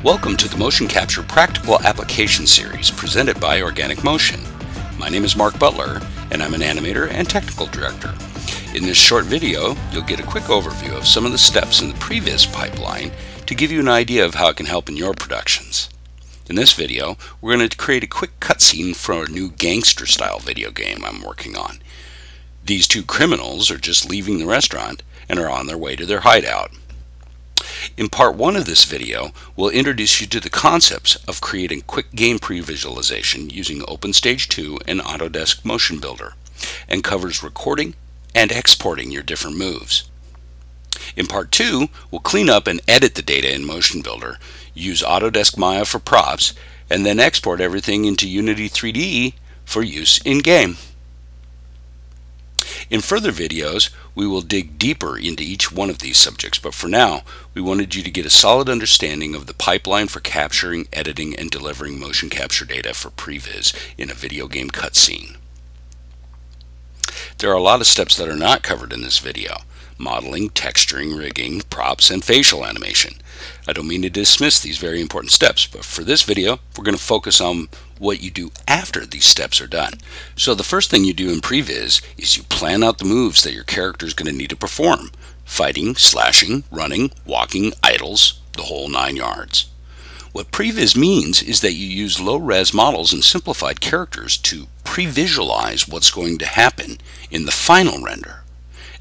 Welcome to the Motion Capture Practical Application Series presented by Organic Motion. My name is Mark Butler and I'm an animator and technical director. In this short video, you'll get a quick overview of some of the steps in the previz pipeline to give you an idea of how it can help in your productions. In this video, we're going to create a quick cutscene for a new gangster style video game I'm working on. These two criminals are just leaving the restaurant and are on their way to their hideout. In part 1 of this video, we'll introduce you to the concepts of creating quick game pre-visualization using OpenStage 2 and Autodesk Motion Builder, and covers recording and exporting your different moves. In part 2, we'll clean up and edit the data in Motion Builder, use Autodesk Maya for props, and then export everything into Unity 3D for use in-game. In further videos, we will dig deeper into each one of these subjects, but for now, we wanted you to get a solid understanding of the pipeline for capturing, editing, and delivering motion capture data for previz in a video game cutscene. There are a lot of steps that are not covered in this video: modeling, texturing, rigging, props, and facial animation. I don't mean to dismiss these very important steps, but for this video, we're going to focus on what you do after these steps are done. So the first thing you do in previz is you plan out the moves that your character is going to need to perform: fighting, slashing, running, walking, idles, the whole 9 yards. What previz means is that you use low-res models and simplified characters to pre-visualize what's going to happen in the final render.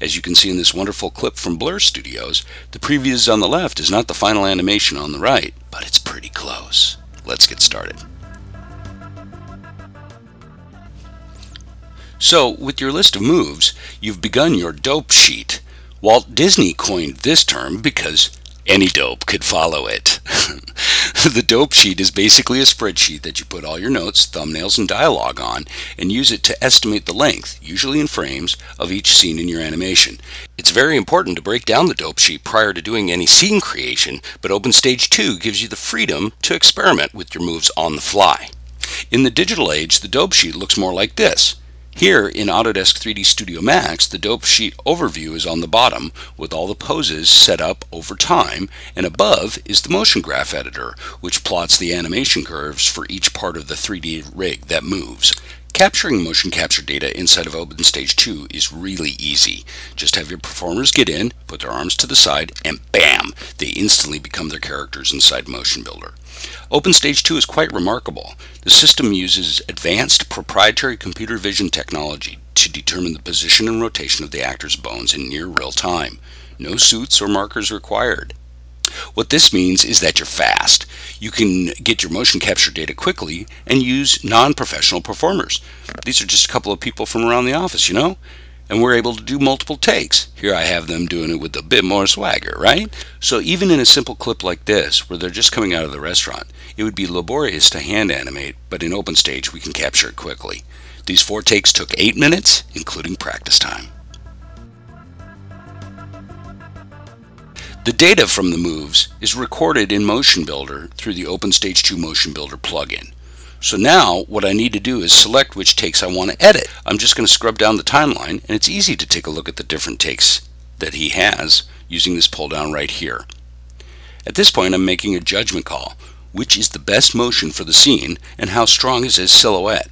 As you can see in this wonderful clip from Blur Studios, the previz on the left is not the final animation on the right, but it's pretty close. Let's get started. So, with your list of moves, you've begun your dope sheet. Walt Disney coined this term because any dope could follow it. The dope sheet is basically a spreadsheet that you put all your notes, thumbnails, and dialogue on and use it to estimate the length, usually in frames, of each scene in your animation. It's very important to break down the dope sheet prior to doing any scene creation, but OpenStage 2 gives you the freedom to experiment with your moves on the fly. In the digital age, the dope sheet looks more like this. Here in Autodesk 3D Studio Max, the dope sheet overview is on the bottom with all the poses set up over time, and above is the motion graph editor, which plots the animation curves for each part of the 3D rig that moves. Capturing motion capture data inside of OpenStage 2 is really easy. Just have your performers get in, put their arms to the side, and bam! They instantly become their characters inside Motion Builder. OpenStage 2 is quite remarkable. The system uses advanced proprietary computer vision technology to determine the position and rotation of the actor's bones in near real time. No suits or markers required. What this means is that you're fast. You can get your motion capture data quickly and use non-professional performers. These are just a couple of people from around the office, you know? And we're able to do multiple takes. Here I have them doing it with a bit more swagger, right? So even in a simple clip like this, where they're just coming out of the restaurant, it would be laborious to hand animate, but in OpenStage we can capture it quickly. These 4 takes took 8 minutes, including practice time. The data from the moves is recorded in Motion Builder through the OpenStage 2 Motion Builder plugin. So now what I need to do is select which takes I want to edit. I'm just going to scrub down the timeline, and it's easy to take a look at the different takes that he has using this pull down right here. At this point I'm making a judgment call. Which is the best motion for the scene and how strong is his silhouette?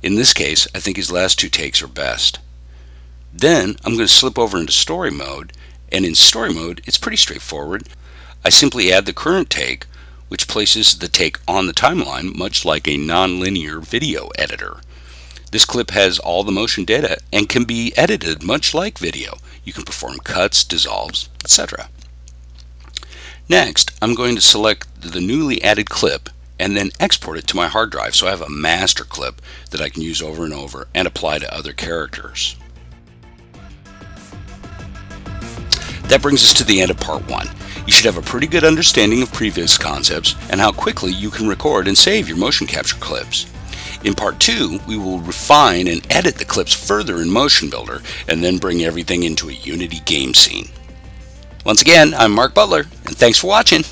In this case, I think his last 2 takes are best. Then I'm going to slip over into story mode, and in story mode it's pretty straightforward. I simply add the current take, which places the take on the timeline much like a non-linear video editor. This clip has all the motion data and can be edited much like video. You can perform cuts, dissolves, etc. Next, I'm going to select the newly added clip and then export it to my hard drive so I have a master clip that I can use over and over and apply to other characters. That brings us to the end of part 1. You should have a pretty good understanding of previz concepts and how quickly you can record and save your motion capture clips. In part 2, we will refine and edit the clips further in Motion Builder and then bring everything into a Unity game scene. Once again, I'm Mark Butler, and thanks for watching.